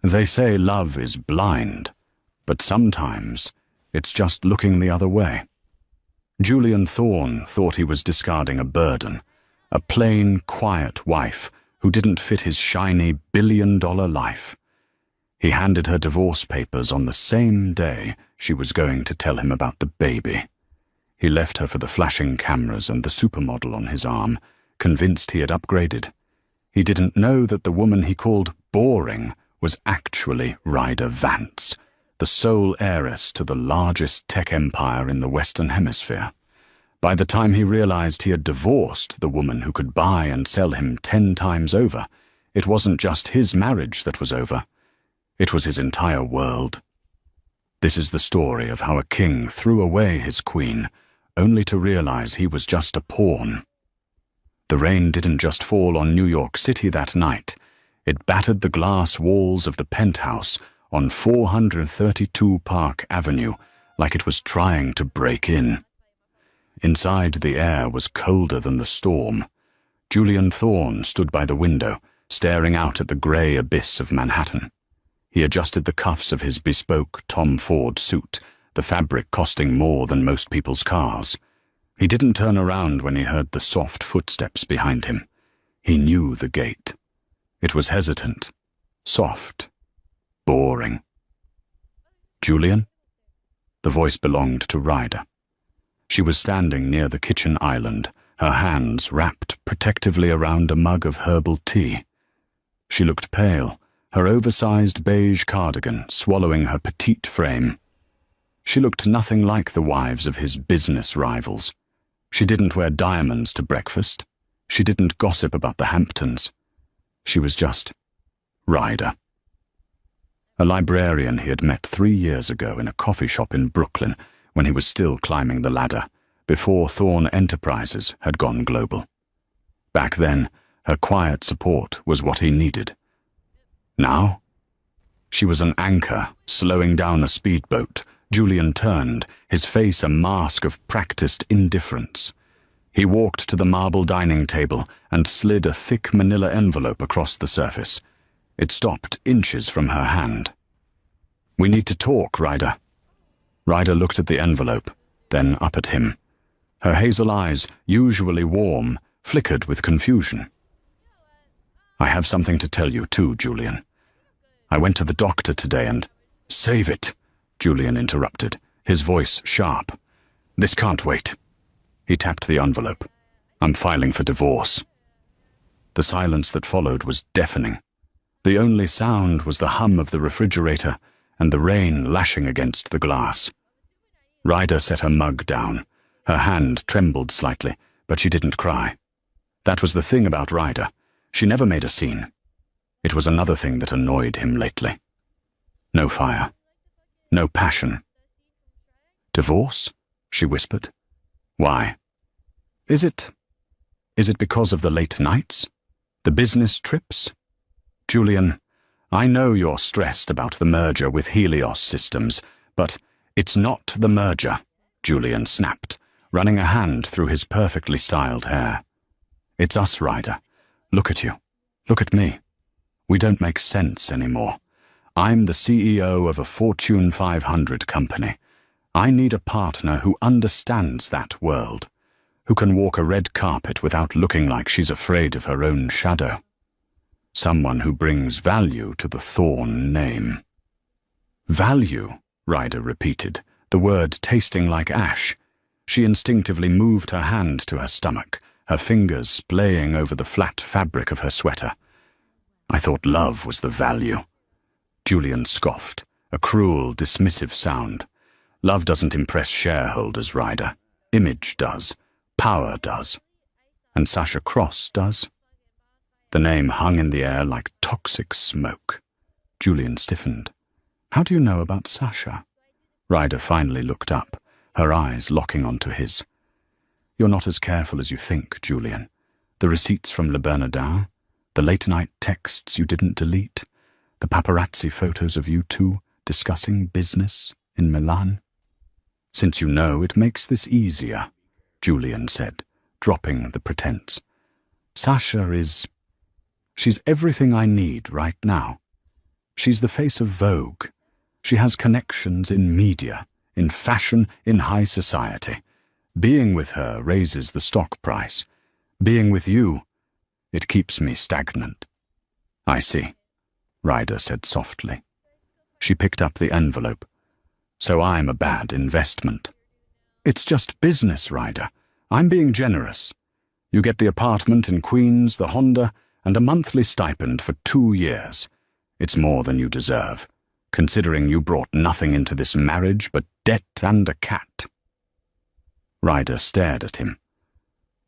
They say love is blind, but sometimes it's just looking the other way. Julian Thorne thought he was discarding a burden, a plain, quiet wife who didn't fit his shiny billion-dollar life. He handed her divorce papers on the same day she was going to tell him about the baby. He left her for the flashing cameras and the supermodel on his arm, convinced he had upgraded. He didn't know that the woman he called boring was actually Ryder Vance, the sole heiress to the largest tech empire in the Western Hemisphere. By the time he realized he had divorced the woman who could buy and sell him 10 times over, it wasn't just his marriage that was over. It was his entire world. This is the story of how a king threw away his queen, only to realize he was just a pawn. The rain didn't just fall on New York City that night. It battered the glass walls of the penthouse on 432 Park Avenue like it was trying to break in. Inside, the air was colder than the storm. Julian Thorne stood by the window, staring out at the grey abyss of Manhattan. He adjusted the cuffs of his bespoke Tom Ford suit, the fabric costing more than most people's cars. He didn't turn around when he heard the soft footsteps behind him. He knew the gate. It was hesitant, soft, boring. Julian? The voice belonged to Ryder. She was standing near the kitchen island, her hands wrapped protectively around a mug of herbal tea. She looked pale, her oversized beige cardigan swallowing her petite frame. She looked nothing like the wives of his business rivals. She didn't wear diamonds to breakfast. She didn't gossip about the Hamptons. She was just Ryder. A librarian he had met 3 years ago in a coffee shop in Brooklyn when he was still climbing the ladder, before Thorne Enterprises had gone global. Back then, her quiet support was what he needed. Now? She was an anchor, slowing down a speedboat. Julian turned, his face a mask of practiced indifference. He walked to the marble dining table and slid a thick manila envelope across the surface. It stopped inches from her hand. "We need to talk, Ryder." Ryder looked at the envelope, then up at him. Her hazel eyes, usually warm, flickered with confusion. "I have something to tell you too, Julian. I went to the doctor today and—" "Save it," Julian interrupted, his voice sharp. "This can't wait." He tapped the envelope. "I'm filing for divorce." The silence that followed was deafening. The only sound was the hum of the refrigerator and the rain lashing against the glass. Ryder set her mug down. Her hand trembled slightly, but she didn't cry. That was the thing about Ryder. She never made a scene. It was another thing that annoyed him lately. No fire. No passion. "Divorce?" she whispered. "Why? Is it because of the late nights? The business trips? Julian, I know you're stressed about the merger with Helios Systems, but it's not the merger," Julian snapped, running a hand through his perfectly styled hair. "It's us, Ryder. Look at you. Look at me. We don't make sense anymore. I'm the CEO of a Fortune 500 company. I need a partner who understands that world, who can walk a red carpet without looking like she's afraid of her own shadow. Someone who brings value to the Thorne name." "Value," Ryder repeated, the word tasting like ash. She instinctively moved her hand to her stomach, her fingers splaying over the flat fabric of her sweater. "I thought love was the value." Julian scoffed, a cruel, dismissive sound. "Love doesn't impress shareholders, Ryder. Image does. Power does. And Sasha Cross does." The name hung in the air like toxic smoke. Julian stiffened. "How do you know about Sasha?" Ryder finally looked up, her eyes locking onto his. "You're not as careful as you think, Julian. The receipts from Le Bernardin, the late-night texts you didn't delete, the paparazzi photos of you two discussing business in Milan. Since you know, it makes this easier," Julian said, dropping the pretense. "Sasha she's everything I need right now. She's the face of Vogue. She has connections in media, in fashion, in high society. Being with her raises the stock price. Being with you, it keeps me stagnant." "I see," Ryder said softly. She picked up the envelope. "So I'm a bad investment." "It's just business, Ryder. I'm being generous. You get the apartment in Queens, the Honda, and a monthly stipend for 2 years. It's more than you deserve, considering you brought nothing into this marriage but debt and a cat." Ryder stared at him.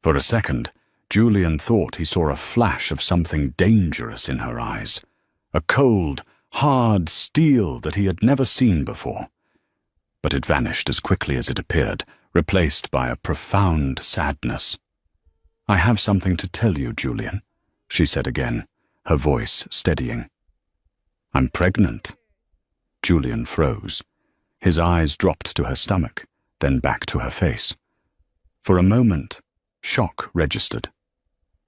For a second, Julian thought he saw a flash of something dangerous in her eyes, a cold, hard steel that he had never seen before. But it vanished as quickly as it appeared, replaced by a profound sadness. "I have something to tell you, Julian," she said again, her voice steadying. "I'm pregnant." Julian froze. His eyes dropped to her stomach, then back to her face. For a moment, shock registered.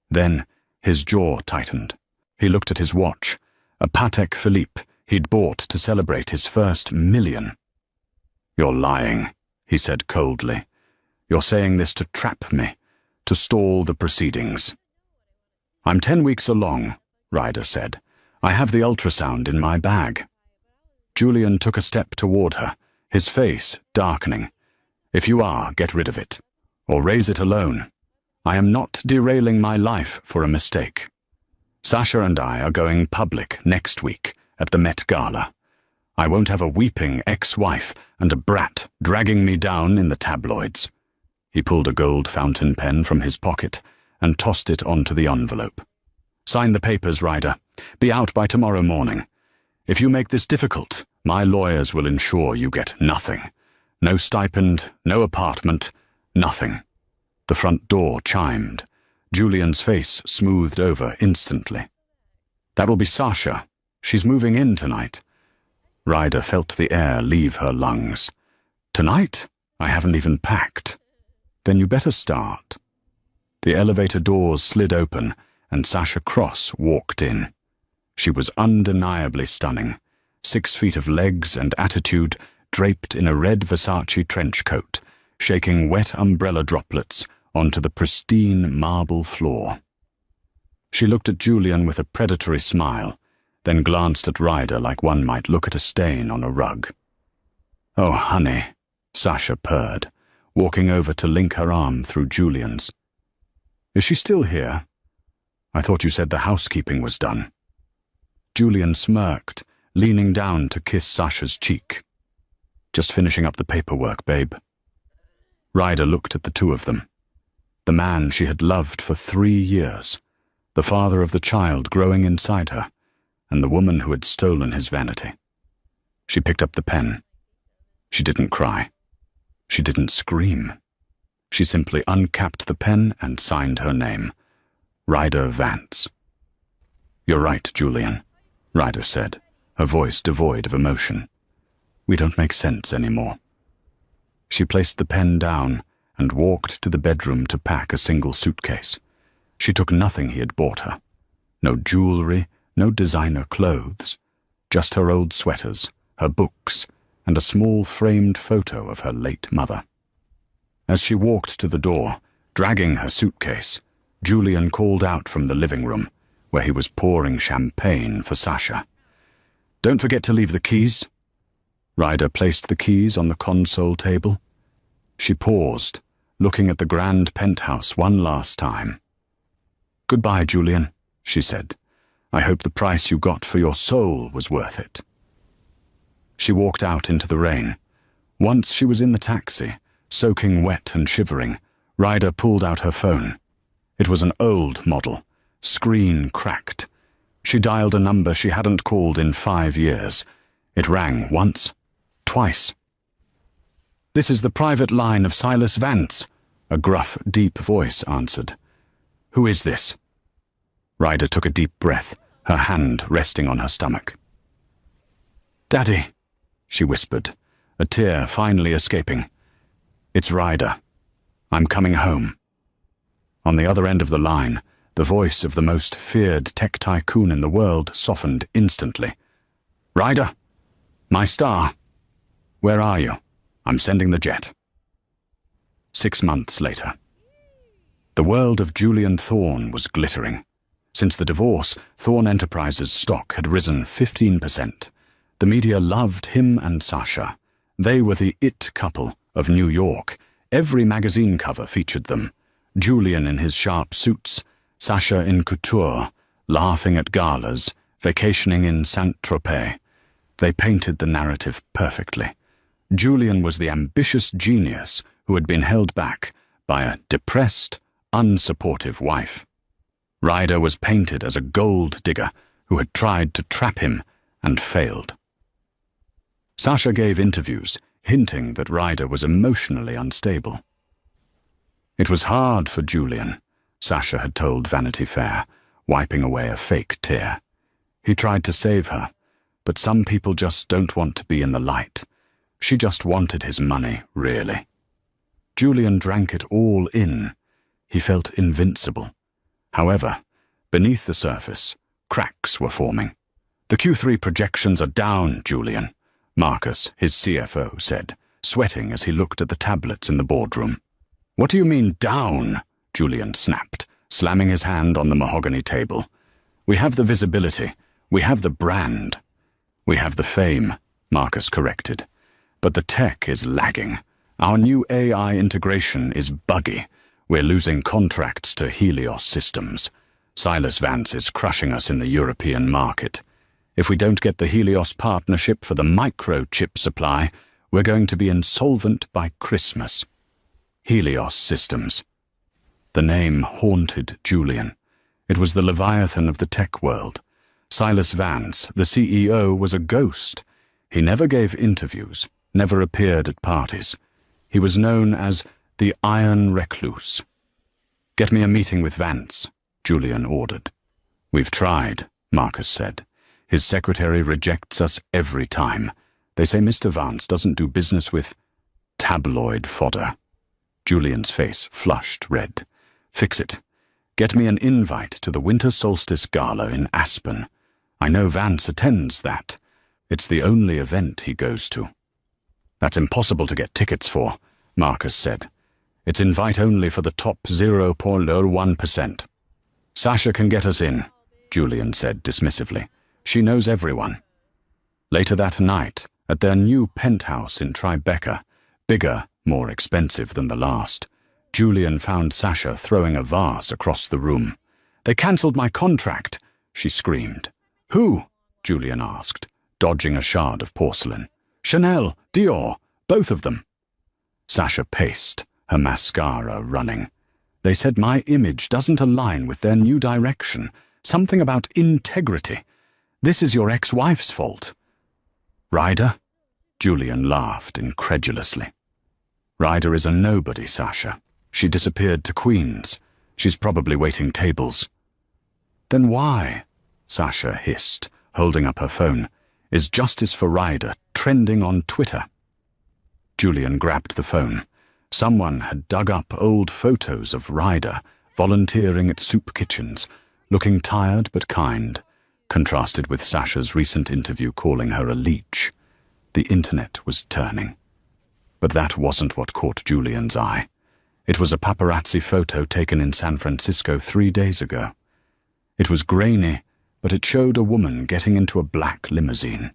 Then his jaw tightened. He looked at his watch, a Patek Philippe he'd bought to celebrate his first million. "You're lying," he said coldly. "You're saying this to trap me, to stall the proceedings." "I'm 10 weeks along," Ryder said. "I have the ultrasound in my bag." Julian took a step toward her, his face darkening. "If you are, get rid of it, or raise it alone. I am not derailing my life for a mistake. Sasha and I are going public next week at the Met Gala. I won't have a weeping ex-wife and a brat dragging me down in the tabloids." He pulled a gold fountain pen from his pocket and tossed it onto the envelope. "Sign the papers, Ryder. Be out by tomorrow morning. If you make this difficult, my lawyers will ensure you get nothing. No stipend, no apartment, nothing." The front door chimed. Julian's face smoothed over instantly. "That will be Sasha. She's moving in tonight." Ryder felt the air leave her lungs. "Tonight? I haven't even packed." "Then you better start." The elevator doors slid open, and Sasha Cross walked in. She was undeniably stunning, 6 feet of legs and attitude, draped in a red Versace trench coat, shaking wet umbrella droplets onto the pristine marble floor. She looked at Julian with a predatory smile, then glanced at Ryder like one might look at a stain on a rug. "Oh, honey," Sasha purred, walking over to link her arm through Julian's. "Is she still here? I thought you said the housekeeping was done." Julian smirked, leaning down to kiss Sasha's cheek. "Just finishing up the paperwork, babe." Ryder looked at the two of them. The man she had loved for 3 years, the father of the child growing inside her, and the woman who had stolen his vanity. She picked up the pen. She didn't cry. She didn't scream. She simply uncapped the pen and signed her name, Ryder Vance. "You're right, Julian," Ryder said, her voice devoid of emotion. "We don't make sense anymore." She placed the pen down and walked to the bedroom to pack a single suitcase. She took nothing he had bought her. No jewelry, no designer clothes, just her old sweaters, her books, and a small framed photo of her late mother. As she walked to the door, dragging her suitcase, Julian called out from the living room, where he was pouring champagne for Sasha. "Don't forget to leave the keys." Ryder placed the keys on the console table. She paused, looking at the grand penthouse one last time. "Goodbye, Julian," she said. "I hope the price you got for your soul was worth it." She walked out into the rain. Once she was in the taxi, soaking wet and shivering, Ryder pulled out her phone. It was an old model, screen cracked. She dialed a number she hadn't called in 5 years. It rang once, twice. "This is the private line of Silas Vance," a gruff, deep voice answered. "Who is this?" Ryder took a deep breath, her hand resting on her stomach. "Daddy," she whispered, a tear finally escaping. "It's Ryder. I'm coming home." On the other end of the line, the voice of the most feared tech tycoon in the world softened instantly. Ryder? My star? Where are you? I'm sending the jet. 6 months later. The world of Julian Thorne was glittering. Since the divorce, Thorne Enterprises' stock had risen 15%. The media loved him and Sasha. They were the it couple of New York. Every magazine cover featured them. Julian in his sharp suits, Sasha in couture, laughing at galas, vacationing in Saint-Tropez. They painted the narrative perfectly. Julian was the ambitious genius who had been held back by a depressed, unsupportive wife. Ryder was painted as a gold digger who had tried to trap him and failed. Sasha gave interviews, hinting that Ryder was emotionally unstable. It was hard for Julian, Sasha had told Vanity Fair, wiping away a fake tear. He tried to save her, but some people just don't want to be in the light. She just wanted his money, really. Julian drank it all in. He felt invincible. However, beneath the surface, cracks were forming. The Q3 projections are down, Julian, Marcus, his CFO, said, sweating as he looked at the tablets in the boardroom. What do you mean, down? Julian snapped, slamming his hand on the mahogany table. We have the visibility. We have the brand. We have the fame, Marcus corrected. But the tech is lagging. Our new AI integration is buggy. We're losing contracts to Helios Systems. Silas Vance is crushing us in the European market. If we don't get the Helios partnership for the microchip supply, we're going to be insolvent by Christmas. Helios Systems. The name haunted Julian. It was the Leviathan of the tech world. Silas Vance, the CEO, was a ghost. He never gave interviews, never appeared at parties. He was known as the Iron Recluse. Get me a meeting with Vance, Julian ordered. We've tried, Marcus said. His secretary rejects us every time. They say Mr. Vance doesn't do business with tabloid fodder. Julian's face flushed red. Fix it. Get me an invite to the Winter Solstice Gala in Aspen. I know Vance attends that. It's the only event he goes to. That's impossible to get tickets for, Marcus said. It's invite only for the top 0.01%. Sasha can get us in, Julian said dismissively. She knows everyone. Later that night, at their new penthouse in Tribeca, bigger, more expensive than the last, Julian found Sasha throwing a vase across the room. They cancelled my contract, she screamed. Who? Julian asked, dodging a shard of porcelain. Chanel, Dior, both of them. Sasha paced, her mascara running. They said my image doesn't align with their new direction. Something about integrity. This is your ex-wife's fault. Ryder? Julian laughed incredulously. Ryder is a nobody, Sasha. She disappeared to Queens. She's probably waiting tables. Then why? Sasha hissed, holding up her phone. Is Justice for Ryder trending on Twitter? Julian grabbed the phone. Someone had dug up old photos of Ryder volunteering at soup kitchens, looking tired but kind, contrasted with Sasha's recent interview calling her a leech. The internet was turning. But that wasn't what caught Julian's eye. It was a paparazzi photo taken in San Francisco 3 days ago. It was grainy, but it showed a woman getting into a black limousine.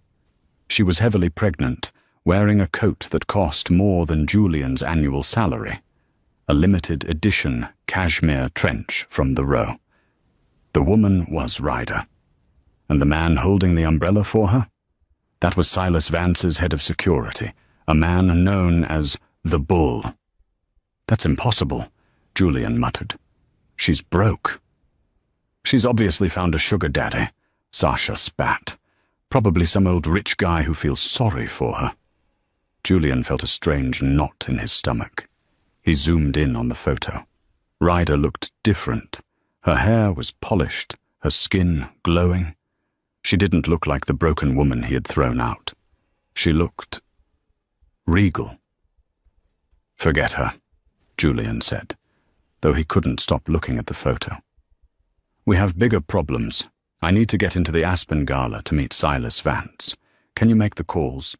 She was heavily pregnant, wearing a coat that cost more than Julian's annual salary, a limited edition cashmere trench from the Row. The woman was Ryder. And the man holding the umbrella for her? That was Silas Vance's head of security, a man known as the Bull. That's impossible, Julian muttered. She's broke. She's obviously found a sugar daddy, Sasha spat. Probably some old rich guy who feels sorry for her. Julian felt a strange knot in his stomach. He zoomed in on the photo. Ryder looked different. Her hair was polished, her skin glowing. She didn't look like the broken woman he had thrown out. She looked regal. Forget her, Julian said, though he couldn't stop looking at the photo. We have bigger problems. I need to get into the Aspen Gala to meet Silas Vance. Can you make the calls?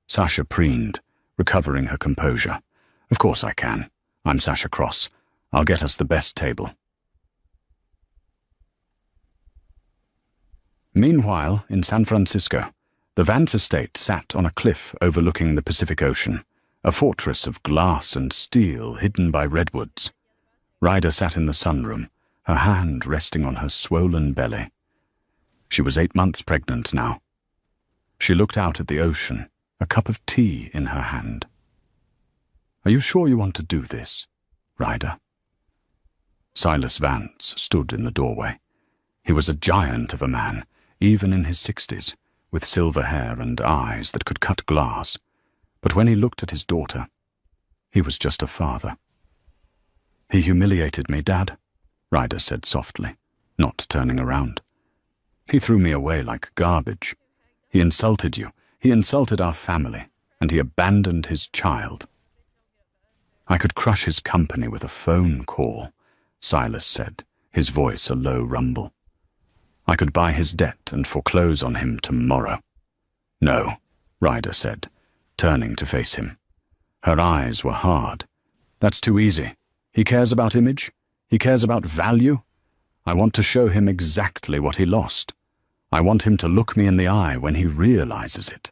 Sasha preened, recovering her composure. Of course I can. I'm Sasha Cross. I'll get us the best table. Meanwhile, in San Francisco, the Vance estate sat on a cliff overlooking the Pacific Ocean, a fortress of glass and steel hidden by redwoods. Ryder sat in the sunroom, her hand resting on her swollen belly. She was 8 months pregnant now. She looked out at the ocean, a cup of tea in her hand. Are you sure you want to do this, Ryder? Silas Vance stood in the doorway. He was a giant of a man, even in his 60s, with silver hair and eyes that could cut glass. But when he looked at his daughter, he was just a father. He humiliated me, Dad, Ryder said softly, not turning around. He threw me away like garbage. He insulted you, he insulted our family, and he abandoned his child. I could crush his company with a phone call, Silas said, his voice a low rumble. I could buy his debt and foreclose on him tomorrow. No, Ryder said, turning to face him. Her eyes were hard. That's too easy. He cares about image. He cares about value. I want to show him exactly what he lost. I want him to look me in the eye when he realizes it.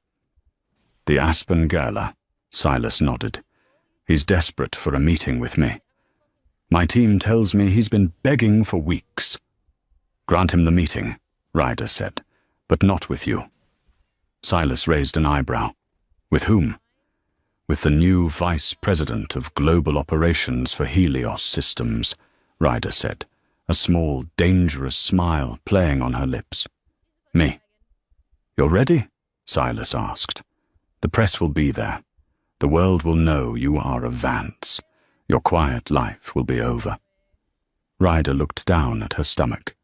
The Aspen Gala, Silas nodded. He's desperate for a meeting with me. My team tells me he's been begging for weeks. Grant him the meeting, Ryder said, but not with you. Silas raised an eyebrow. With whom? With the new Vice President of Global Operations for Helios Systems, Ryder said, a small, dangerous smile playing on her lips. Me. You're ready? Silas asked. The press will be there. The world will know you are a Vance. Your quiet life will be over. Ryder looked down at her stomach.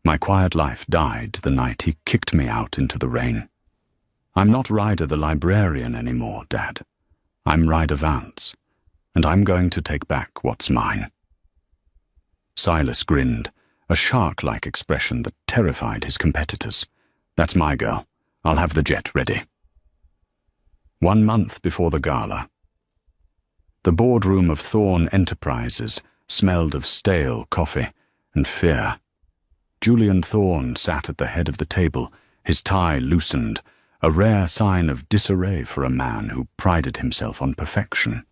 My quiet life died the night he kicked me out into the rain. I'm not Ryder the librarian anymore, Dad. I'm Ryder Vance, and I'm going to take back what's mine. Silas grinned, a shark-like expression that terrified his competitors. That's my girl. I'll have the jet ready. 1 month before the gala. The boardroom of Thorn Enterprises smelled of stale coffee and fear. Julian Thorn sat at the head of the table, his tie loosened, a rare sign of disarray for a man who prided himself on perfection.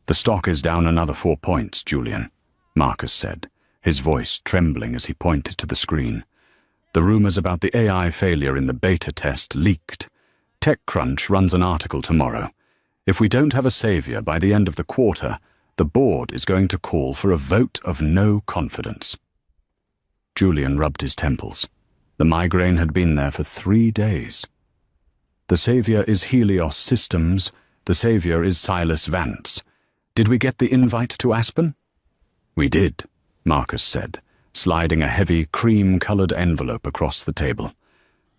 The stock is down another 4 points, Julian, Marcus said, his voice trembling as he pointed to the screen. The rumors about the AI failure in the beta test leaked. TechCrunch runs an article tomorrow. If we don't have a savior by the end of the quarter, the board is going to call for a vote of no confidence. Julian rubbed his temples. The migraine had been there for 3 days. The savior is Helios Systems. The savior is Silas Vance. Did we get the invite to Aspen? We did, Marcus said, sliding a heavy cream-colored envelope across the table.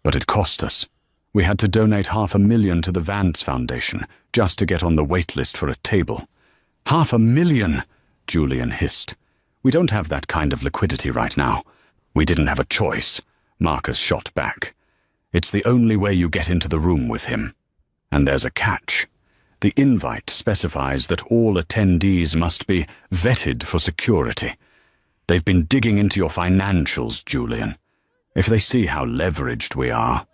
But it cost us. We had to donate $500,000 to the Vance Foundation just to get on the wait list for a table. $500,000, Julian hissed. We don't have that kind of liquidity right now. We didn't have a choice, Marcus shot back. It's the only way you get into the room with him. And there's a catch. The invite specifies that all attendees must be vetted for security. They've been digging into your financials, Julian. If they see how leveraged we are...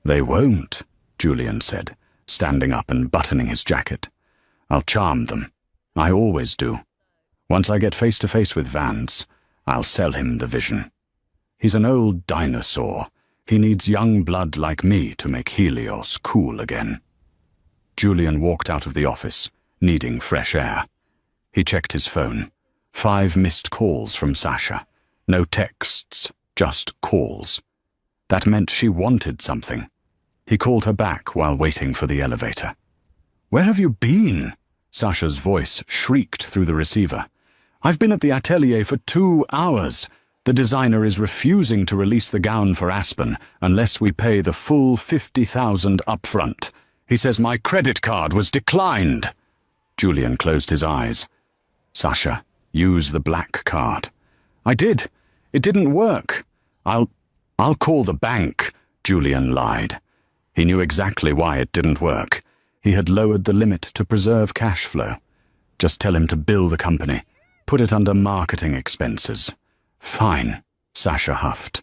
They won't, Julian said, standing up and buttoning his jacket. I'll charm them. I always do. Once I get face-to-face with Vance, I'll sell him the vision. He's an old dinosaur. He needs young blood like me to make Helios cool again. Julian walked out of the office, needing fresh air. He checked his phone. 5 missed calls from Sasha. No texts, just calls. That meant she wanted something. He called her back while waiting for the elevator. Where have you been? Sasha's voice shrieked through the receiver. I've been at the atelier for 2 hours. The designer is refusing to release the gown for Aspen unless we pay the full $50,000 upfront. He says my credit card was declined. Julian closed his eyes. Sasha, use the black card. I did. It didn't work. I'll call the bank, Julian lied. He knew exactly why it didn't work. He had lowered the limit to preserve cash flow. Just tell him to bill the company. Put it under marketing expenses. Fine, Sasha huffed.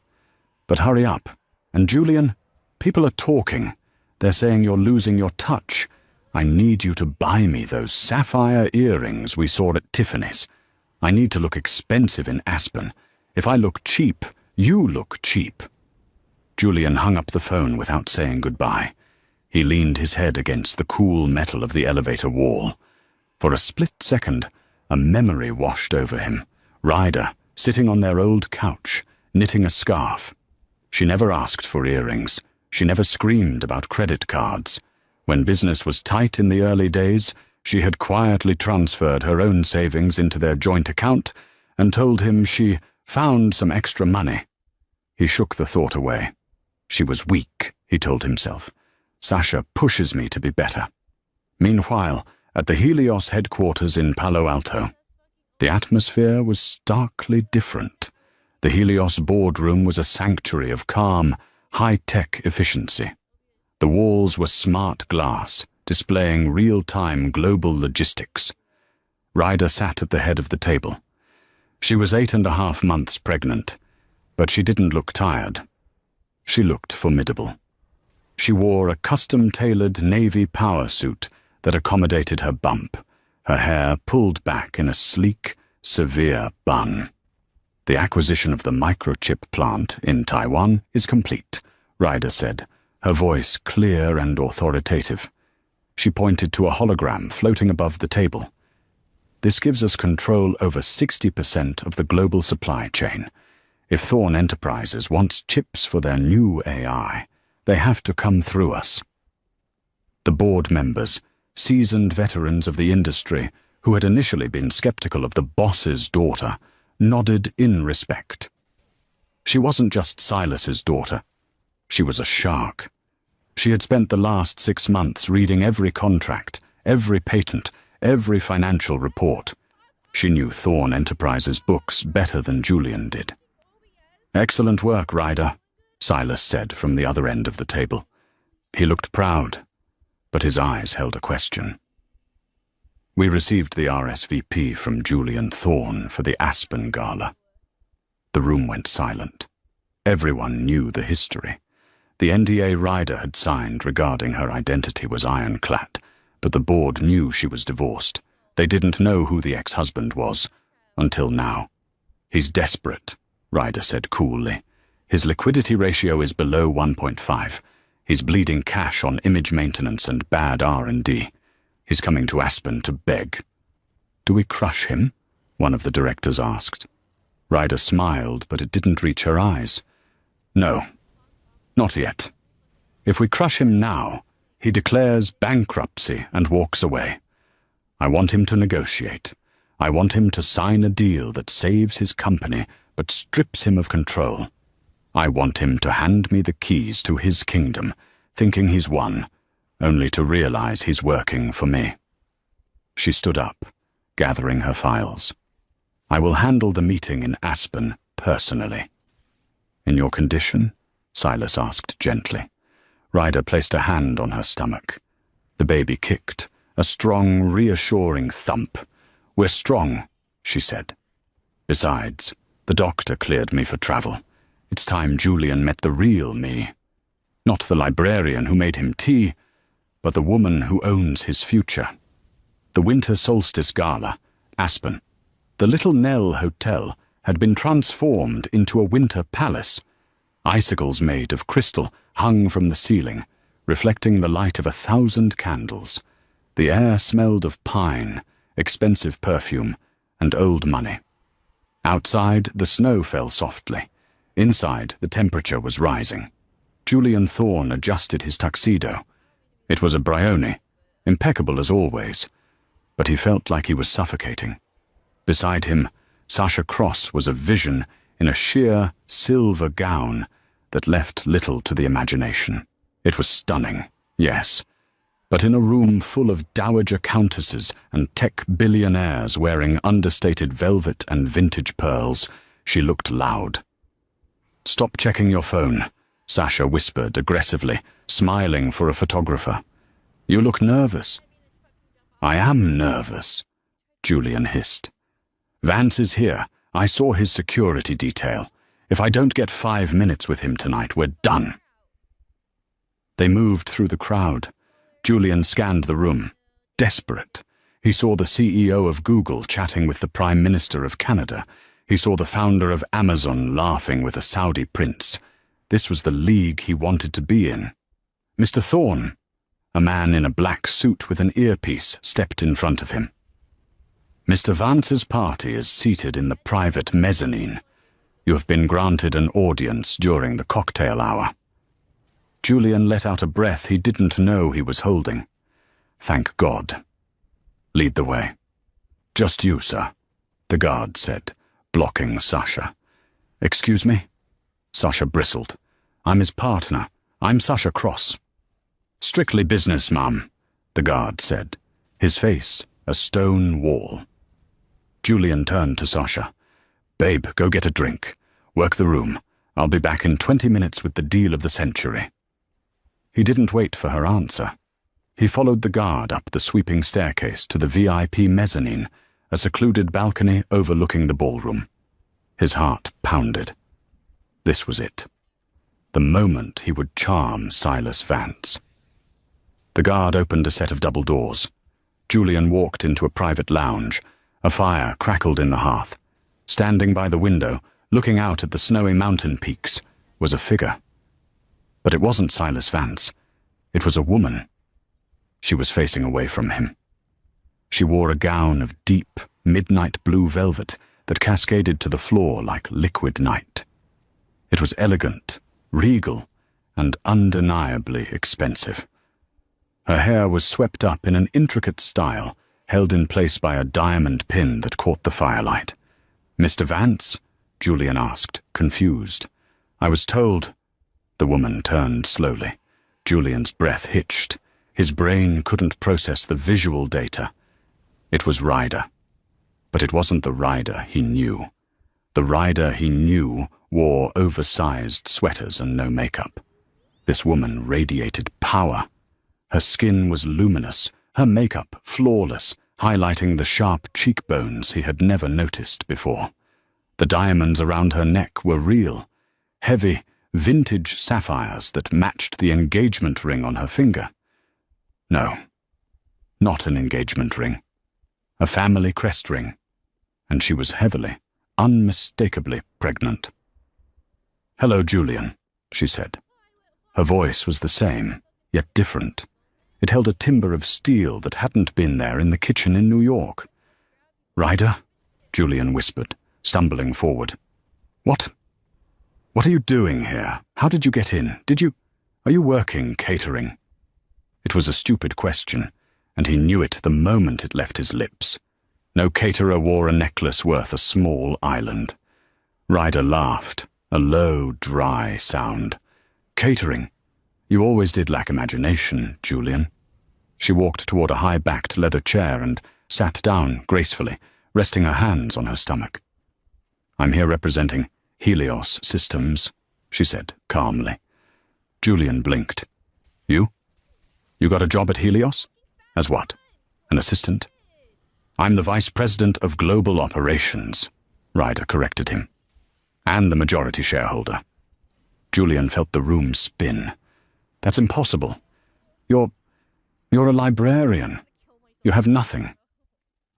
But hurry up. And Julian, people are talking. They're saying you're losing your touch. I need you to buy me those sapphire earrings we saw at Tiffany's. I need to look expensive in Aspen. If I look cheap, you look cheap. Julian hung up the phone without saying goodbye. He leaned his head against the cool metal of the elevator wall. For a split second, a memory washed over him. Ryder, sitting on their old couch, knitting a scarf. She never asked for earrings. She never screamed about credit cards. When business was tight in the early days, she had quietly transferred her own savings into their joint account and told him she found some extra money. He shook the thought away. She was weak, he told himself. Sasha pushes me to be better. Meanwhile, at the Helios headquarters in Palo Alto, the atmosphere was starkly different. The Helios boardroom was a sanctuary of calm, high-tech efficiency. The walls were smart glass, displaying real-time global logistics. Ryder sat at the head of the table. She was 8.5 months pregnant, but she didn't look tired. She looked formidable. She wore a custom-tailored navy power suit that accommodated her bump, her hair pulled back in a sleek, severe bun. The acquisition of the microchip plant in Taiwan is complete, Ryder said, her voice clear and authoritative. She pointed to a hologram floating above the table. This gives us control over 60% of the global supply chain. If Thorn Enterprises wants chips for their new AI, they have to come through us. The board members, seasoned veterans of the industry who had initially been skeptical of the boss's daughter, nodded in respect. She wasn't just Silas's daughter. She was a shark. She had spent the last 6 months reading every contract, every patent, every financial report. She knew Thorn Enterprises' books better than Julian did. "Excellent work, Ryder," Silas said from the other end of the table. He looked proud, but his eyes held a question. "We received the RSVP from Julian Thorn for the Aspen Gala." The room went silent. Everyone knew the history. The NDA Ryder had signed regarding her identity was ironclad, but the board knew she was divorced. They didn't know who the ex-husband was, until now. "He's desperate," Ryder said coolly. "His liquidity ratio is below 1.5. He's bleeding cash on image maintenance and bad R&D. He's coming to Aspen to beg." "Do we crush him?" one of the directors asked. Ryder smiled, but it didn't reach her eyes. "No, not yet. If we crush him now, he declares bankruptcy and walks away. I want him to negotiate. I want him to sign a deal that saves his company but strips him of control. I want him to hand me the keys to his kingdom, thinking he's won, only to realize he's working for me." She stood up, gathering her files. "I will handle the meeting in Aspen personally." "In your condition?" Silas asked gently. Ryder placed a hand on her stomach. The baby kicked, a strong, reassuring thump. "We're strong," she said. "Besides, the doctor cleared me for travel. It's time Julian met the real me. Not the librarian who made him tea, but the woman who owns his future." The Winter Solstice Gala, Aspen. The Little Nell Hotel had been transformed into a winter palace. Icicles made of crystal hung from the ceiling, reflecting the light of 1,000 candles. The air smelled of pine, expensive perfume, and old money. Outside, the snow fell softly. Inside, the temperature was rising. Julian Thorn adjusted his tuxedo. It was a Brioni, impeccable as always, but he felt like he was suffocating. Beside him, Sasha Cross was a vision in a sheer silver gown that left little to the imagination. It was stunning, yes, but in a room full of dowager countesses and tech billionaires wearing understated velvet and vintage pearls, she looked loud. "Stop checking your phone," Sasha whispered aggressively, smiling for a photographer. "You look nervous." "I am nervous," Julian hissed. "Vance is here. I saw his security detail. If I don't get 5 minutes with him tonight, we're done." They moved through the crowd. Julian scanned the room. Desperate. He saw the CEO of Google chatting with the Prime Minister of Canada. He saw the founder of Amazon laughing with a Saudi prince. This was the league he wanted to be in. "Mr. Thorne," a man in a black suit with an earpiece stepped in front of him. "Mr. Vance's party is seated in the private mezzanine. You have been granted an audience during the cocktail hour." Julian let out a breath he didn't know he was holding. Thank God. "Lead the way." "Just you, sir," the guard said, blocking Sasha. "Excuse me?" Sasha bristled. "I'm his partner. I'm Sasha Cross." "Strictly business, ma'am," the guard said, his face a stone wall. Julian turned to Sasha. "Babe, go get a drink. Work the room. I'll be back in 20 minutes with the deal of the century." He didn't wait for her answer. He followed the guard up the sweeping staircase to the VIP mezzanine, a secluded balcony overlooking the ballroom. His heart pounded. This was it. The moment he would charm Silas Vance. The guard opened a set of double doors. Julian walked into a private lounge. A fire crackled in the hearth. Standing by the window, looking out at the snowy mountain peaks, was a figure. But it wasn't Silas Vance. It was a woman. She was facing away from him. She wore a gown of deep, midnight blue velvet that cascaded to the floor like liquid night. It was elegant, regal, and undeniably expensive. Her hair was swept up in an intricate style, held in place by a diamond pin that caught the firelight. "Mr. Vance?" Julian asked, confused. "I was told—" The woman turned slowly. Julian's breath hitched. His brain couldn't process the visual data. It was Ryder. But it wasn't the Ryder he knew. The Ryder he knew wore oversized sweaters and no makeup. This woman radiated power. Her skin was luminous, her makeup flawless, highlighting the sharp cheekbones he had never noticed before. The diamonds around her neck were real, heavy, vintage sapphires that matched the engagement ring on her finger. No, not an engagement ring. A family crest ring. And she was heavily, unmistakably pregnant. "Hello, Julian," she said. Her voice was the same, yet different. It held a timbre of steel that hadn't been there in the kitchen in New York. "Ryder?" Julian whispered, stumbling forward. What are you doing here? How did you get in? Are you working catering?" It was a stupid question, and he knew it the moment it left his lips. No caterer wore a necklace worth a small island. Ryder laughed, a low, dry sound. "Catering? You always did lack imagination, Julian." She walked toward a high-backed leather chair and sat down gracefully, resting her hands on her stomach. "I'm here representing Helios Systems," she said calmly. Julian blinked. "You? You got a job at Helios? As what? An assistant?" "I'm the Vice President of Global Operations," Ryder corrected him. "And the majority shareholder." Julian felt the room spin. "That's impossible. You're a librarian. You have nothing."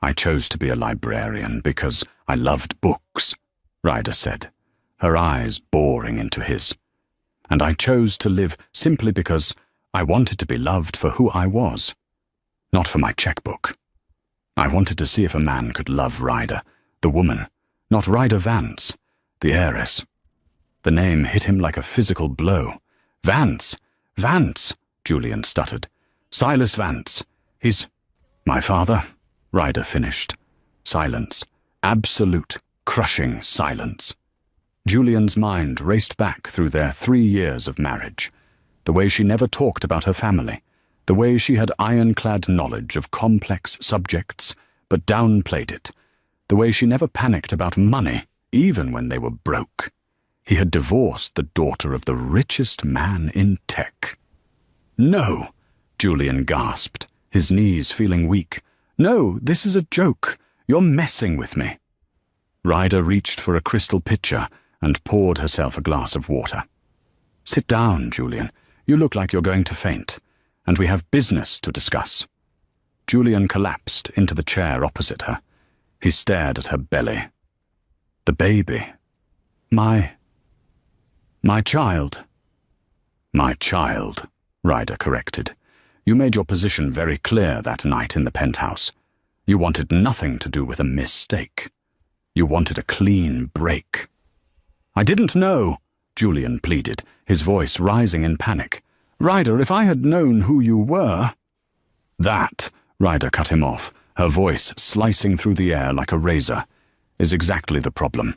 "I chose to be a librarian because I loved books," Ryder said, her eyes boring into his. "And I chose to live simply because I wanted to be loved for who I was, not for my checkbook. I wanted to see if a man could love Ryder, the woman, not Ryder Vance, the heiress." The name hit him like a physical blow. "Vance! Vance!" Julian stuttered. "Silas Vance. He's—" "My father," Ryder finished. Silence. Absolute, crushing silence. Julian's mind raced back through their 3 years of marriage. The way she never talked about her family. The way she had ironclad knowledge of complex subjects, but downplayed it. The way she never panicked about money, even when they were broke. He had divorced the daughter of the richest man in tech. "No," Julian gasped, his knees feeling weak. "No, this is a joke. You're messing with me." Ryder reached for a crystal pitcher and poured herself a glass of water. "Sit down, Julian. You look like you're going to faint, and we have business to discuss." Julian collapsed into the chair opposite her. He stared at her belly. "The baby. My child." "My child," Ryder corrected. "You made your position very clear that night in the penthouse. You wanted nothing to do with a mistake. You wanted a clean break." "I didn't know," Julian pleaded, his voice rising in panic. "Ryder, if I had known who you were—" "That," Ryder cut him off, her voice slicing through the air like a razor, "is exactly the problem.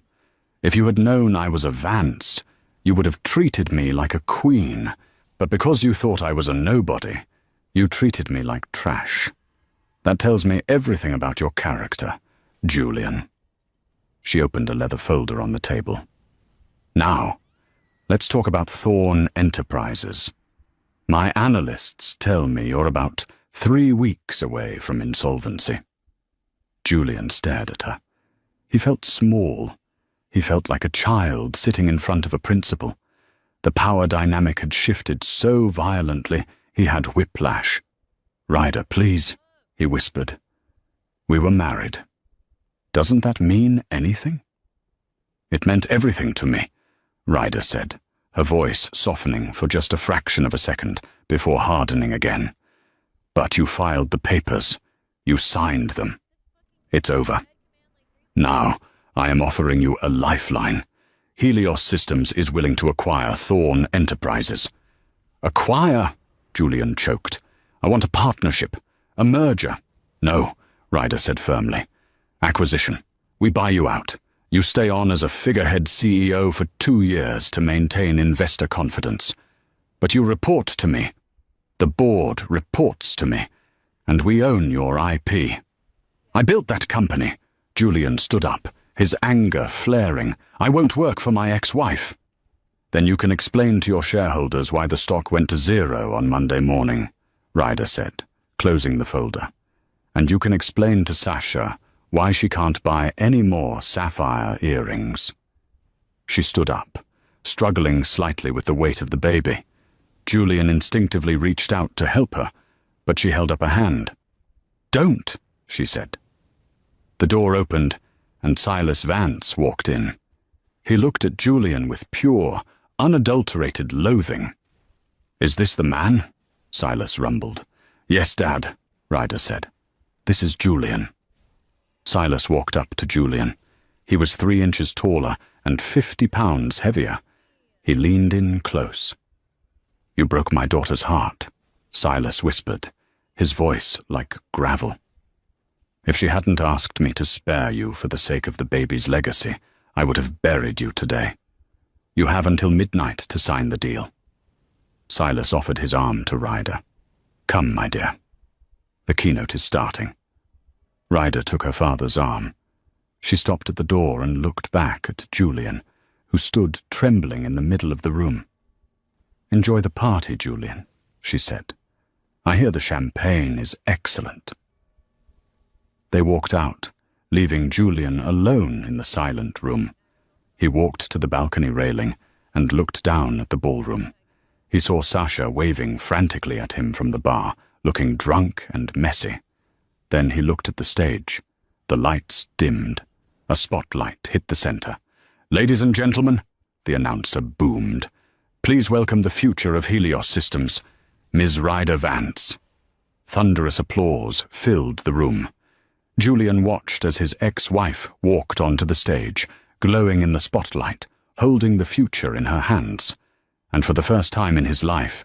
If you had known I was a Vance, you would have treated me like a queen, but because you thought I was a nobody, you treated me like trash. That tells me everything about your character, Julian." She opened a leather folder on the table. "Now, let's talk about Thorn Enterprises. My analysts tell me you're about 3 weeks away from insolvency." Julian stared at her. He felt small. He felt like a child sitting in front of a principal. The power dynamic had shifted so violently he had whiplash. "Ryder, please," he whispered. "We were married. Doesn't that mean anything?" "It meant everything to me," Ryder said, her voice softening for just a fraction of a second before hardening again. "But you filed the papers. You signed them. It's over. Now, I am offering you a lifeline. Helios Systems is willing to acquire Thorn Enterprises." "Acquire?" Julian choked. "I want a partnership, a merger." "No," Ryder said firmly. "Acquisition. We buy you out. You stay on as a figurehead CEO for 2 years to maintain investor confidence. But you report to me. The board reports to me. And we own your IP." "I built that company." Julian stood up, his anger flaring. "I won't work for my ex-wife." "Then you can explain to your shareholders why the stock went to 0 on Monday morning," Ryder said, closing the folder. "And you can explain to Sasha why she can't buy any more sapphire earrings." She stood up, struggling slightly with the weight of the baby. Julian instinctively reached out to help her, but she held up a hand. "Don't," she said. The door opened, and Silas Vance walked in. He looked at Julian with pure, unadulterated loathing. "Is this the man?" Silas rumbled. "Yes, Dad," Ryder said. "This is Julian." Silas walked up to Julian. He was 3 inches taller and 50 pounds heavier. He leaned in close. "You broke my daughter's heart," Silas whispered, his voice like gravel. "If she hadn't asked me to spare you for the sake of the baby's legacy, I would have buried you today. You have until midnight to sign the deal." Silas offered his arm to Ryder. "Come, my dear. The keynote is starting." Ryder took her father's arm. She stopped at the door and looked back at Julian, who stood trembling in the middle of the room. "Enjoy the party, Julian," she said. "I hear the champagne is excellent." They walked out, leaving Julian alone in the silent room. He walked to the balcony railing and looked down at the ballroom. He saw Sasha waving frantically at him from the bar, looking drunk and messy. Then he looked at the stage. The lights dimmed. A spotlight hit the center. "Ladies and gentlemen," the announcer boomed, "please welcome the future of Helios Systems, Ms. Ryder Vance." Thunderous applause filled the room. Julian watched as his ex-wife walked onto the stage, glowing in the spotlight, holding the future in her hands. And for the first time in his life,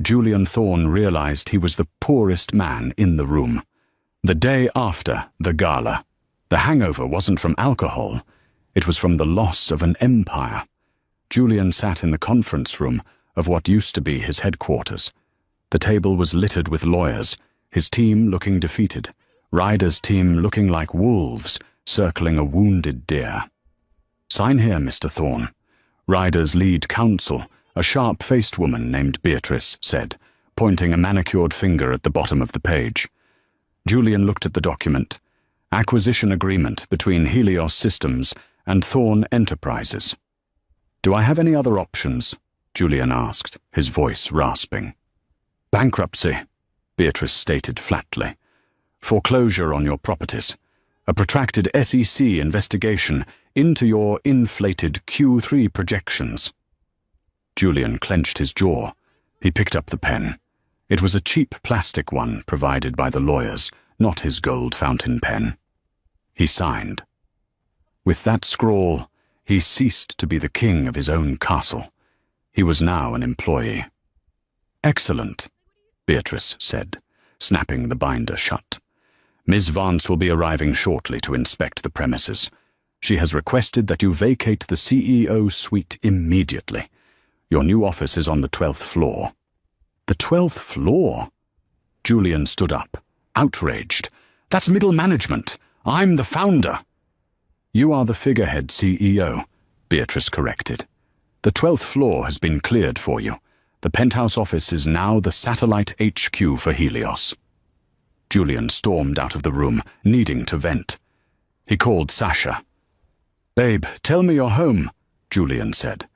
Julian Thorn realized he was the poorest man in the room. The day after the gala, the hangover wasn't from alcohol, it was from the loss of an empire. Julian sat in the conference room of what used to be his headquarters. The table was littered with lawyers, his team looking defeated, Ryder's team looking like wolves circling a wounded deer. "Sign here, Mr. Thorn." Ryder's lead counsel, a sharp-faced woman named Beatrice, said, pointing a manicured finger at the bottom of the page. Julian looked at the document. Acquisition agreement between Helios Systems and Thorn Enterprises. "Do I have any other options?" Julian asked, his voice rasping. "Bankruptcy," Beatrice stated flatly. "Foreclosure on your properties. A protracted SEC investigation into your inflated Q3 projections." Julian clenched his jaw. He picked up the pen. It was a cheap plastic one provided by the lawyers, not his gold fountain pen. He signed. With that scrawl, he ceased to be the king of his own castle. He was now an employee. "Excellent," Beatrice said, snapping the binder shut. "Ms. Vance will be arriving shortly to inspect the premises. She has requested that you vacate the CEO suite immediately. Your new office is on the 12th floor." "The 12th floor?" Julian stood up, outraged. "That's middle management. I'm the founder." "You are the figurehead CEO," Beatrice corrected. "The 12th floor has been cleared for you. The penthouse office is now the satellite HQ for Helios." Julian stormed out of the room, needing to vent. He called Sasha. "Babe, tell me you're home," Julian said.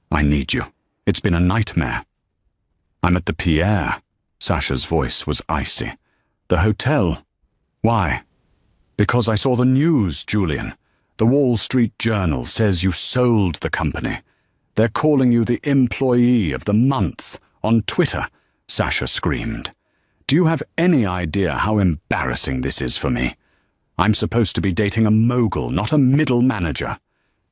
"I need you. It's been a nightmare." "I'm at the Pierre." Sasha's voice was icy. "The hotel." "Why?" "Because I saw the news, Julian. The Wall Street Journal says you sold the company. They're calling you the Employee of the Month on Twitter," Sasha screamed. "Do you have any idea how embarrassing this is for me? I'm supposed to be dating a mogul, not a middle manager."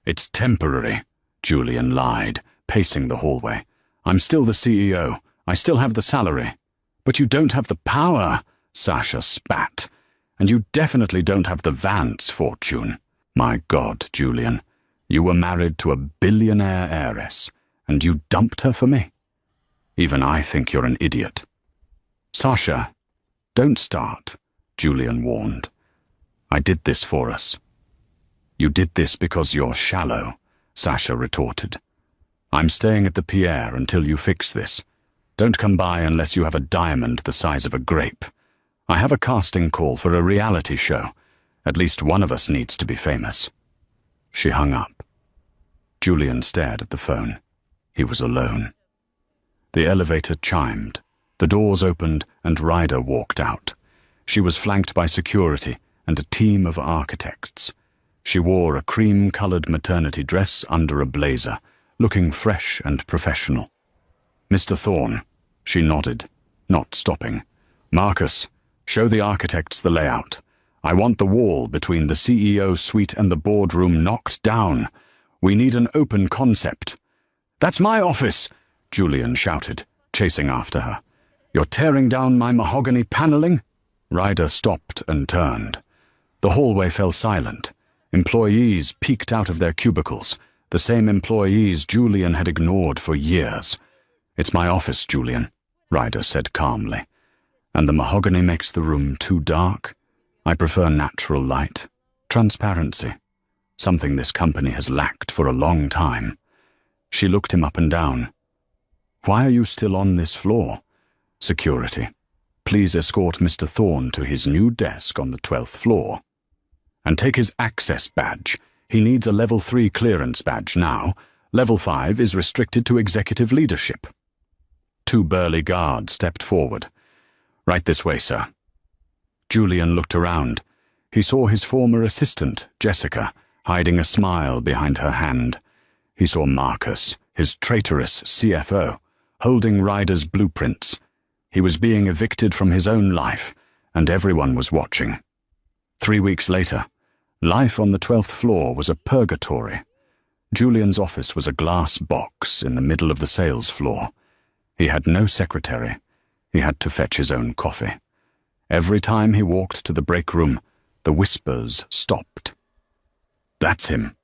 "It's temporary," Julian lied, pacing the hallway. "I'm still the CEO. I still have the salary." "But you don't have the power," Sasha spat. "And you definitely don't have the Vance fortune." "My God, Julian, you were married to a billionaire heiress, and you dumped her for me? Even I think you're an idiot." "Sasha, don't start," Julian warned. "I did this for us." "You did this because you're shallow," Sasha retorted. "I'm staying at the Pierre until you fix this. Don't come by unless you have a diamond the size of a grape. I have a casting call for a reality show. At least one of us needs to be famous." She hung up. Julian stared at the phone. He was alone. The elevator chimed. The doors opened and Ryder walked out. She was flanked by security and a team of architects. She wore a cream-colored maternity dress under a blazer, looking fresh and professional. "Mr. Thorn," she nodded, not stopping. "Marcus, show the architects the layout. I want the wall between the CEO suite and the boardroom knocked down. We need an open concept." "That's my office," Julian shouted, chasing after her. "You're tearing down my mahogany paneling?" Ryder stopped and turned. The hallway fell silent. Employees peeked out of their cubicles, the same employees Julian had ignored for years. "It's my office, Julian," Ryder said calmly. "And the mahogany makes the room too dark. I prefer natural light, transparency, something this company has lacked for a long time." She looked him up and down. "Why are you still on this floor?" "Security. Please escort Mr. Thorn to his new desk on the 12th floor. And take his access badge. He needs a level 3 clearance badge now. Level 5 is restricted to executive leadership." Two burly guards stepped forward. "Right this way, sir." Julian looked around. He saw his former assistant, Jessica, hiding a smile behind her hand. He saw Marcus, his traitorous CFO, holding Ryder's blueprints. He was being evicted from his own life, and everyone was watching. 3 weeks later, life on the 12th floor was a purgatory. Julian's office was a glass box in the middle of the sales floor. He had no secretary. He had to fetch his own coffee. Every time he walked to the break room, the whispers stopped. "That's him.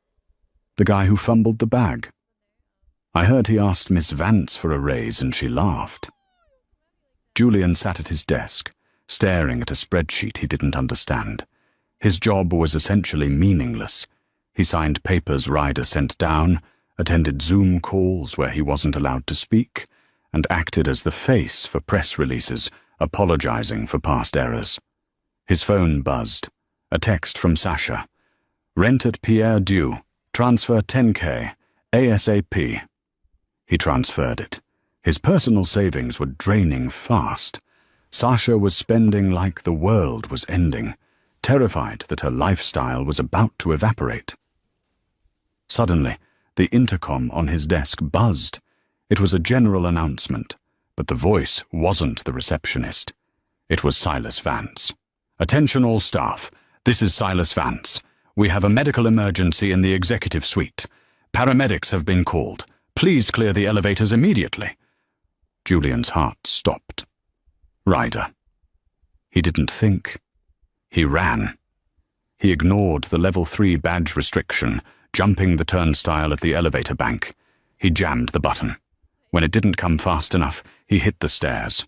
The guy who fumbled the bag. I heard he asked Miss Vance for a raise and she laughed." Julian sat at his desk, staring at a spreadsheet he didn't understand. His job was essentially meaningless. He signed papers Ryder sent down, attended Zoom calls where he wasn't allowed to speak, and acted as the face for press releases, apologizing for past errors. His phone buzzed. A text from Sasha. Rent at Pierre due. Transfer 10K. ASAP. He transferred it. His personal savings were draining fast. Sasha was spending like the world was ending, terrified that her lifestyle was about to evaporate. Suddenly, the intercom on his desk buzzed. It was a general announcement, but the voice wasn't the receptionist. It was Silas Vance. Attention all staff. This is Silas Vance. We have a medical emergency in the executive suite. Paramedics have been called. Please clear the elevators immediately. Julian's heart stopped. Ryder. He didn't think. He ran. He ignored the level 3 badge restriction, jumping the turnstile at the elevator bank. He jammed the button. When it didn't come fast enough, he hit the stairs.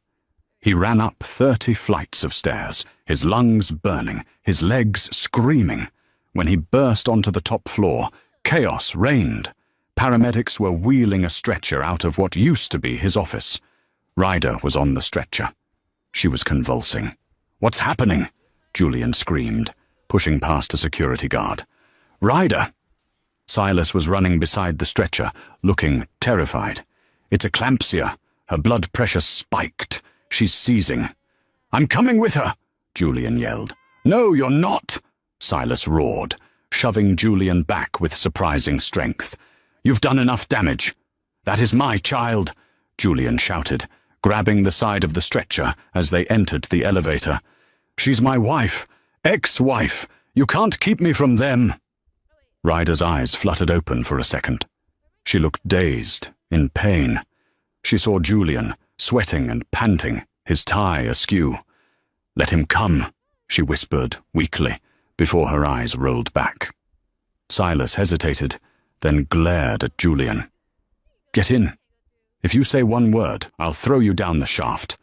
He ran up 30 flights of stairs, his lungs burning, his legs screaming. When he burst onto the top floor, chaos reigned. Paramedics were wheeling a stretcher out of what used to be his office. Ryder was on the stretcher. She was convulsing. "What's happening?" Julian screamed, pushing past a security guard. "Ryder!" Silas was running beside the stretcher, looking terrified. "It's eclampsia. Her blood pressure spiked. She's seizing." "I'm coming with her," Julian yelled. "No, you're not," Silas roared, shoving Julian back with surprising strength. "You've done enough damage." "That is my child," Julian shouted, grabbing the side of the stretcher as they entered the elevator. "She's my wife, ex-wife. You can't keep me from them." Ryder's eyes fluttered open for a second. She looked dazed, in pain. She saw Julian, sweating and panting, his tie askew. "Let him come," she whispered weakly, before her eyes rolled back. Silas hesitated, then glared at Julian. "Get in. If you say one word, I'll throw you down the shaft."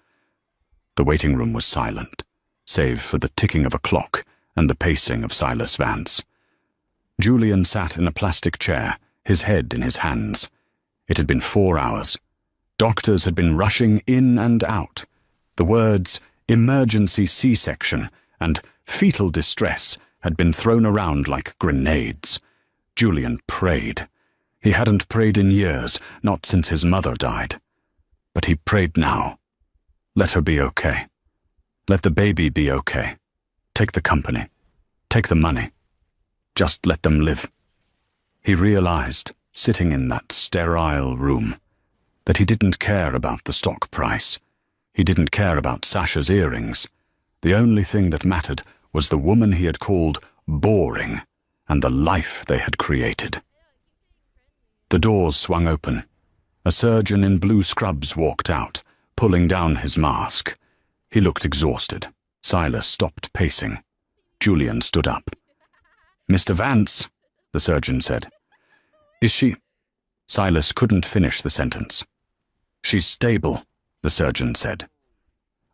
The waiting room was silent, save for the ticking of a clock and the pacing of Silas Vance. Julian sat in a plastic chair, his head in his hands. It had been 4 hours. Doctors had been rushing in and out. The words emergency C-section and fetal distress had been thrown around like grenades. Julian prayed. He hadn't prayed in years, not since his mother died. But he prayed now. Let her be okay. Let the baby be okay. Take the company. Take the money. Just let them live. He realized, sitting in that sterile room, that he didn't care about the stock price. He didn't care about Sasha's earrings. The only thing that mattered was the woman he had called boring and the life they had created. The doors swung open. A surgeon in blue scrubs walked out, pulling down his mask. He looked exhausted. Silas stopped pacing. Julian stood up. "Mr. Vance," the surgeon said. "Is she—" Silas couldn't finish the sentence. "She's stable," the surgeon said.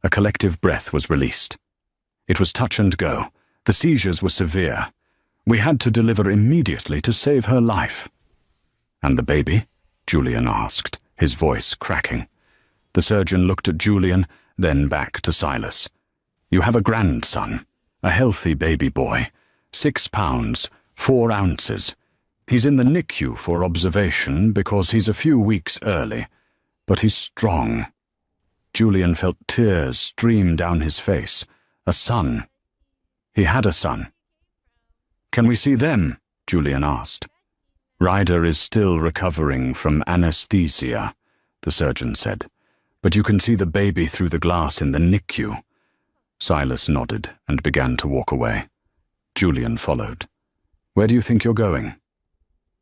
A collective breath was released. It was touch and go. The seizures were severe. We had to deliver immediately to save her life. "And the baby?" Julian asked, his voice cracking. The surgeon looked at Julian, then back to Silas. "You have a grandson, a healthy baby boy, 6 pounds, 4 ounces. He's in the NICU for observation because he's a few weeks early, but he's strong." Julian felt tears stream down his face. A son. He had a son. "Can we see them?" Julian asked. "Ryder is still recovering from anesthesia," the surgeon said, "but you can see the baby through the glass in the NICU." Silas nodded and began to walk away. Julian followed. "Where do you think you're going?"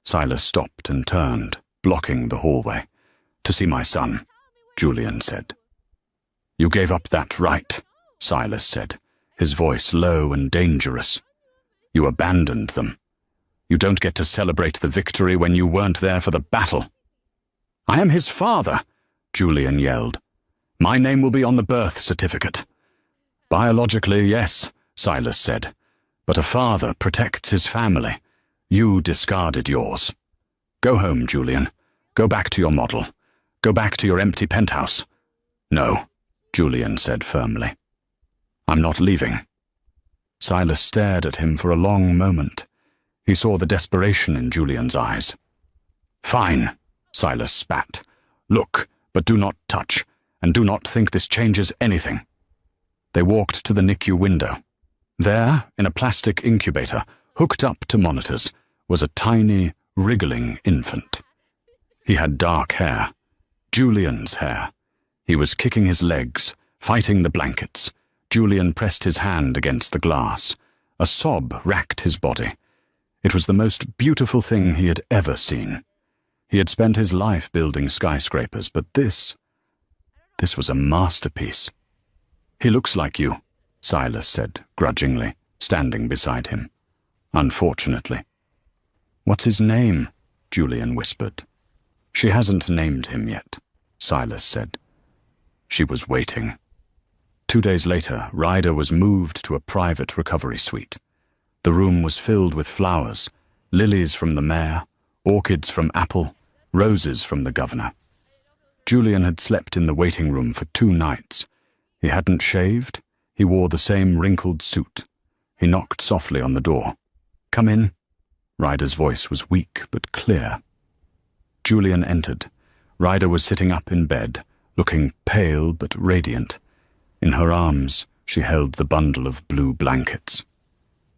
Silas stopped and turned, blocking the hallway. "To see my son," Julian said. "You gave up that right," Silas said, his voice low and dangerous. "You abandoned them. You don't get to celebrate the victory when you weren't there for the battle." "I am his father," Julian yelled. "My name will be on the birth certificate." "Biologically, yes," Silas said, "but a father protects his family. You discarded yours." Go home, Julian. Go back to your model. Go back to your empty penthouse. No, Julian said firmly. I'm not leaving. Silas stared at him for a long moment. He saw the desperation in Julian's eyes. Fine, Silas spat. Look, but do not touch, and do not think this changes anything. They walked to the NICU window. There, in a plastic incubator, hooked up to monitors, was a tiny, wriggling infant. He had dark hair, Julian's hair. He was kicking his legs, fighting the blankets. Julian pressed his hand against the glass. A sob racked his body. It was the most beautiful thing he had ever seen. He had spent his life building skyscrapers, but this was a masterpiece. He looks like you, Silas said, grudgingly, standing beside him. Unfortunately. What's his name? Julian whispered. She hasn't named him yet, Silas said. She was waiting. 2 days later, Ryder was moved to a private recovery suite. The room was filled with flowers, lilies from the mayor, orchids from Apple, roses from the governor. Julian had slept in the waiting room for 2 nights. He hadn't shaved. He wore the same wrinkled suit. He knocked softly on the door. Come in. Ryder's voice was weak but clear. Julian entered. Ryder was sitting up in bed, looking pale but radiant. In her arms, she held the bundle of blue blankets.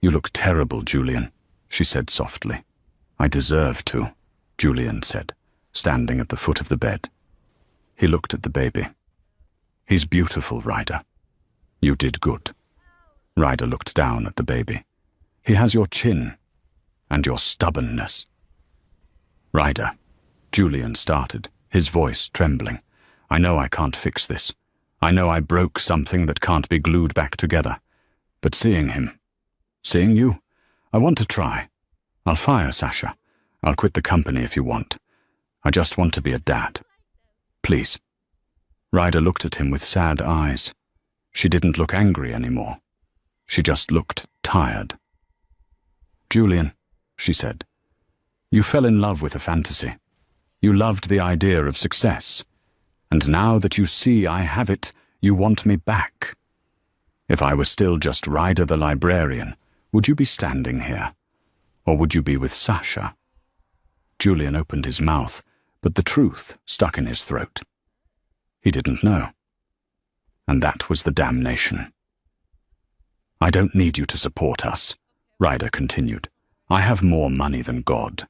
You look terrible, Julian, she said softly. I deserve to, Julian said, standing at the foot of the bed. He looked at the baby. He's beautiful, Ryder. You did good. Ryder looked down at the baby. He has your chin and your stubbornness. Ryder, Julian started, his voice trembling. I know I can't fix this. I know I broke something that can't be glued back together. But seeing him, seeing you, I want to try. I'll fire Sasha. I'll quit the company if you want. I just want to be a dad. Please. Ryder looked at him with sad eyes. She didn't look angry anymore. She just looked tired. Julian, she said, you fell in love with a fantasy. You loved the idea of success. And now that you see I have it, you want me back. If I were still just Ryder the librarian, would you be standing here? Or would you be with Sasha? Julian opened his mouth, but the truth stuck in his throat. He didn't know. And that was the damnation. I don't need you to support us, Ryder continued. I have more money than God.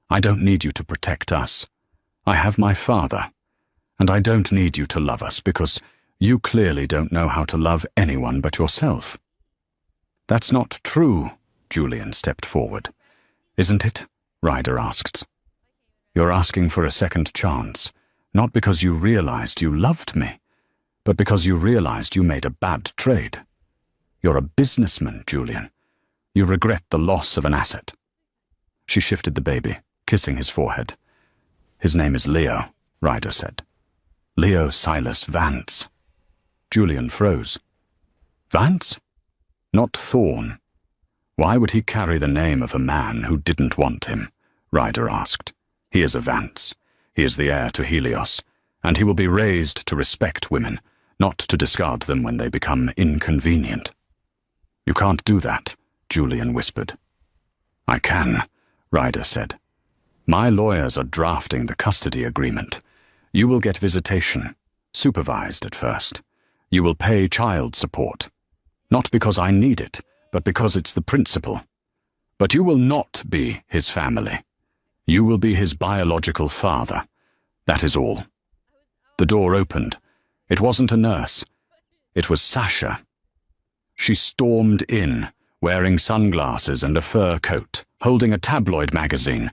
I don't need you to protect us. I have my father. And I don't need you to love us because you clearly don't know how to love anyone but yourself. That's not true, Julian stepped forward. Isn't it? Ryder asked. You're asking for a second chance, not because you realized you loved me, but because you realized you made a bad trade. You're a businessman, Julian. You regret the loss of an asset. She shifted the baby, kissing his forehead. His name is Leo, Ryder said. Leo Silas Vance. Julian froze. Vance? Not Thorne. Why would he carry the name of a man who didn't want him? Ryder asked. He is a Vance. He is the heir to Helios, and he will be raised to respect women, not to discard them when they become inconvenient. You can't do that, Julian whispered. I can, Ryder said. My lawyers are drafting the custody agreement. You will get visitation, supervised at first. You will pay child support. Not because I need it, but because it's the principle. But you will not be his family. You will be his biological father. That is all. The door opened. It wasn't a nurse. It was Sasha. She stormed in, wearing sunglasses and a fur coat, holding a tabloid magazine.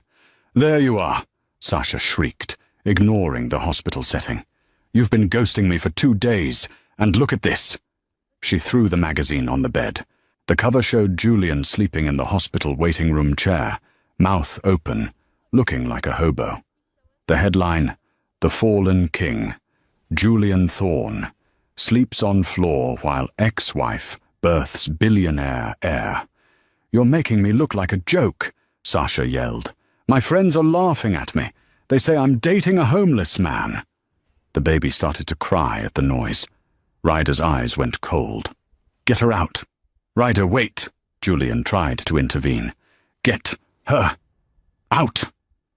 There you are, Sasha shrieked, ignoring the hospital setting. You've been ghosting me for 2 days, and look at this. She threw the magazine on the bed. The cover showed Julian sleeping in the hospital waiting room chair, mouth open, looking like a hobo. The headline, The Fallen King, Julian Thorne, sleeps on floor while ex-wife births billionaire heir. You're making me look like a joke, Sasha yelled. My friends are laughing at me. They say I'm dating a homeless man." The baby started to cry at the noise. Ryder's eyes went cold. "Get her out." "Ryder, wait." Julian tried to intervene. "Get her out,"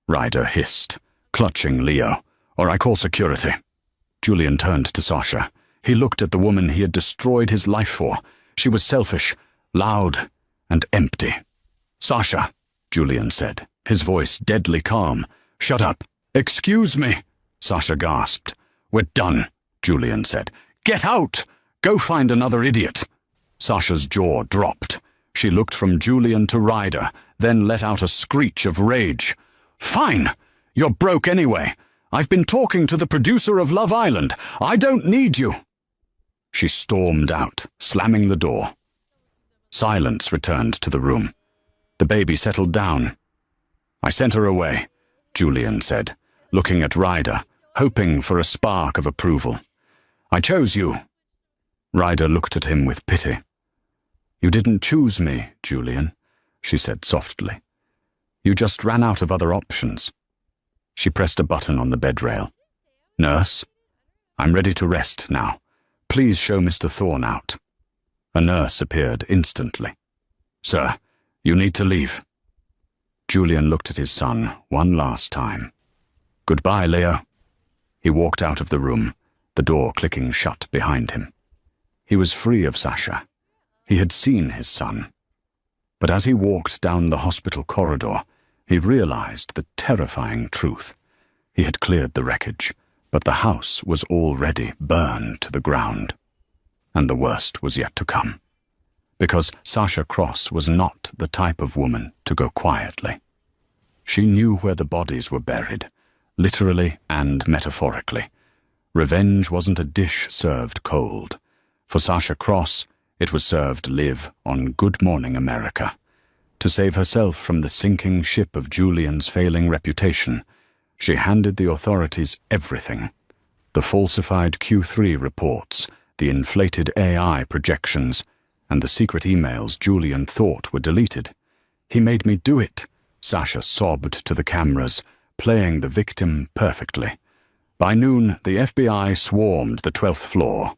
Ryder hissed, clutching Leo, "or I call security." Julian turned to Sasha. He looked at the woman he had destroyed his life for. She was selfish, loud, and empty. "Sasha," Julian said, his voice deadly calm. "Shut up." "Excuse me," Sasha gasped. "We're done," Julian said. "Get out! Go find another idiot." Sasha's jaw dropped. She looked from Julian to Ryder, then let out a screech of rage. "Fine! You're broke anyway. I've been talking to the producer of Love Island. I don't need you." She stormed out, slamming the door. Silence returned to the room. The baby settled down. "I sent her away," Julian said, looking at Ryder, hoping for a spark of approval. "I chose you." Ryder looked at him with pity. "You didn't choose me, Julian," she said softly. "You just ran out of other options." She pressed a button on the bed rail. "Nurse, I'm ready to rest now. Please show Mr. Thorne out." A nurse appeared instantly. "Sir, you need to leave." Julian looked at his son one last time. "Goodbye, Leo." He walked out of the room, the door clicking shut behind him. He was free of Sasha. He had seen his son. But as he walked down the hospital corridor, he realized the terrifying truth. He had cleared the wreckage, but the house was already burned to the ground. And the worst was yet to come. Because Sasha Cross was not the type of woman to go quietly. She knew where the bodies were buried, literally and metaphorically. Revenge wasn't a dish served cold. For Sasha Cross, it was served live on Good Morning America. To save herself from the sinking ship of Julian's failing reputation, she handed the authorities everything. The falsified Q3 reports, the inflated AI projections, and the secret emails Julian thought were deleted. "He made me do it," Sasha sobbed to the cameras, playing the victim perfectly. By noon, the FBI swarmed the 12th floor.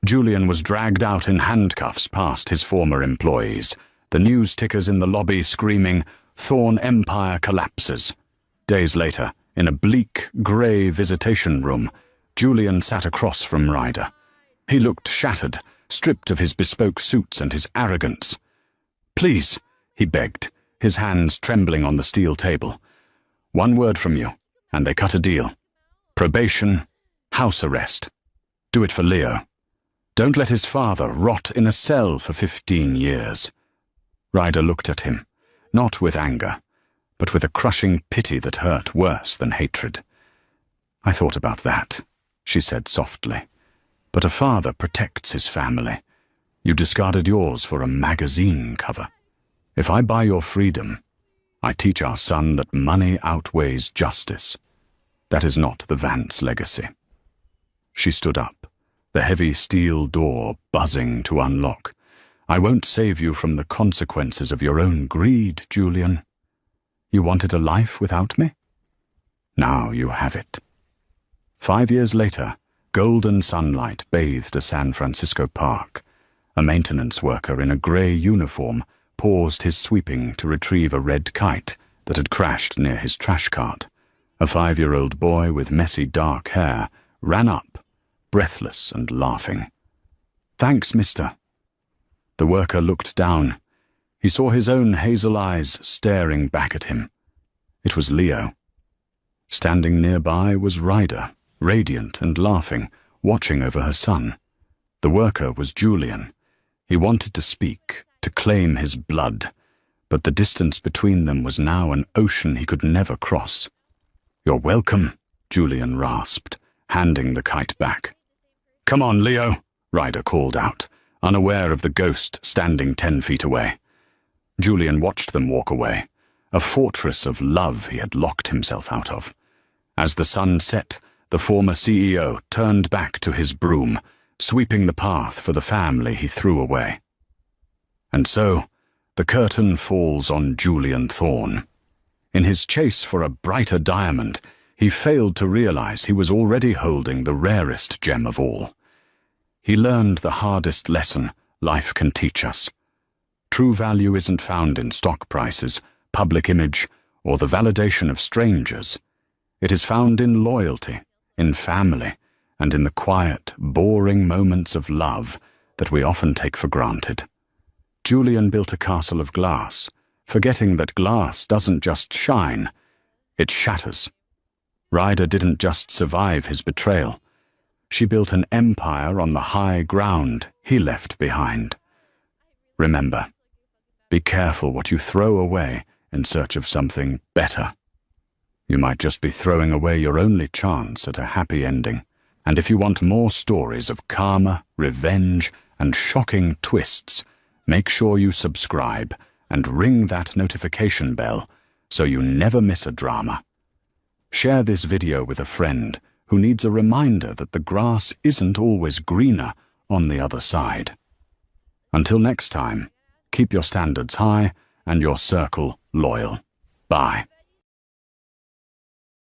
Julian was dragged out in handcuffs past his former employees, the news tickers in the lobby screaming, "Thorne Empire collapses." Days later, in a bleak, grey visitation room, Julian sat across from Ryder. He looked shattered, stripped of his bespoke suits and his arrogance. "Please," he begged, his hands trembling on the steel table. "One word from you, and they cut a deal. Probation, house arrest. Do it for Leo. Don't let his father rot in a cell for 15 years. Ryder looked at him, not with anger, but with a crushing pity that hurt worse than hatred. "I thought about that," she said softly. "But a father protects his family. You discarded yours for a magazine cover. If I buy your freedom, I teach our son that money outweighs justice. That is not the Vance legacy." She stood up, the heavy steel door buzzing to unlock. "I won't save you from the consequences of your own greed, Julian. You wanted a life without me? Now you have it." 5 years later, golden sunlight bathed a San Francisco park. A maintenance worker in a grey uniform paused his sweeping to retrieve a red kite that had crashed near his trash cart. A 5-year-old boy with messy dark hair ran up, breathless and laughing. "Thanks, mister." The worker looked down. He saw his own hazel eyes staring back at him. It was Leo. Standing nearby was Ryder, radiant and laughing, watching over her son. The worker was Julian. He wanted to speak, to claim his blood, but the distance between them was now an ocean he could never cross. "You're welcome," Julian rasped, handing the kite back. "Come on, Leo," Ryder called out, unaware of the ghost standing 10 feet away. Julian watched them walk away, a fortress of love he had locked himself out of. As the sun set, the former CEO turned back to his broom, sweeping the path for the family he threw away. And so, the curtain falls on Julian Thorne. In his chase for a brighter diamond, he failed to realize he was already holding the rarest gem of all. He learned the hardest lesson life can teach us. True value isn't found in stock prices, public image, or the validation of strangers. It is found in loyalty, in family, and in the quiet, boring moments of love that we often take for granted. Julian built a castle of glass, forgetting that glass doesn't just shine, it shatters. Ryder didn't just survive his betrayal. She built an empire on the high ground he left behind. Remember, be careful what you throw away in search of something better. You might just be throwing away your only chance at a happy ending. And if you want more stories of karma, revenge, and shocking twists, make sure you subscribe and ring that notification bell so you never miss a drama. Share this video with a friend who needs a reminder that the grass isn't always greener on the other side. Until next time, keep your standards high and your circle loyal. Bye.